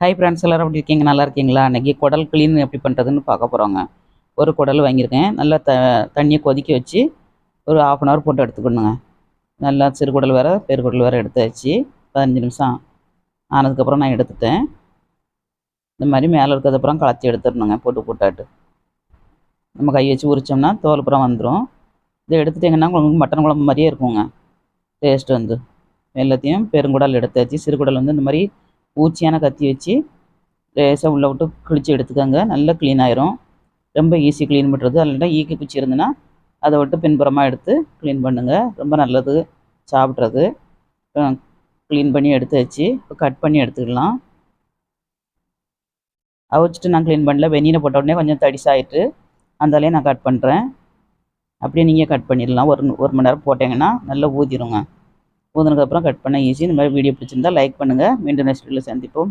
Hi friends, எல்லோரும் எப்படி இருக்கீங்க? நல்லா இருக்கீங்களா? இன்றைக்கி குடல் க்ளீன் எப்படி பண்ணுறதுன்னு பார்க்க போகிறோங்க. ஒரு குடல் வாங்கியிருக்கேன். நல்லா தண்ணியை கொதிக்க வச்சு ஒரு 1/2 போட்டு எடுத்துக்கணுங்க. நல்லா சிறுகுடல் வேறு பெருக்குடல் வேறு எடுத்தாச்சு. 15 நிமிஷம் ஆனதுக்கப்புறம் நான் எடுத்துட்டேன். இந்த மாதிரி மேலே இருக்கிறதப்புறம் களைச்சி எடுத்துடணுங்க. போட்டாட்டு நம்ம கை வச்சு உரித்தோம்னா தோல்புறம் வந்துடும். இதை எடுத்துட்டிங்கன்னா உங்களுக்கு மட்டன் குழம்பு மாதிரியே இருக்குங்க. டேஸ்ட் வந்து எல்லாத்தையும் பெருங்குடல் எடுத்தாச்சு. சிறுகுடல் வந்து இந்த மாதிரி பூச்சியான கத்தி வச்சு லேசாக உள்ளே விட்டு கிழிச்சு எடுத்துக்கோங்க. நல்லா க்ளீன் ஆயிரும். ரொம்ப ஈஸி க்ளீன் பண்ணுறது. இல்லைன்னா ஈக்கி குச்சி இருந்துன்னா அதை விட்டு பின்புறமாக எடுத்து க்ளீன் பண்ணுங்கள். ரொம்ப நல்லது சாப்பிட்றது. க்ளீன் பண்ணி எடுத்து வச்சு இப்போ கட் பண்ணி எடுத்துக்கலாம். அவிச்சிட்டு நான் க்ளீன் பண்ணல. வெந்நீரை போட்ட உடனே கொஞ்சம் தடிசாயிட்டு அந்தாலே நான் கட் பண்ணுறேன். அப்படியே நீங்கள் கட் பண்ணிடலாம். ஒரு மணி நேரம் போட்டிங்கன்னா நல்லா ஊதிடுங்க. ஊதினதுக்கப்புறம் கட் பண்ண ஈஸி. இந்த மாதிரி வீடியோ பிடிச்சிருந்தா லைக் பண்ணுங்கள். மீண்டும் நெக்ஸ்ட் வீடியோவில் சந்திப்போம்.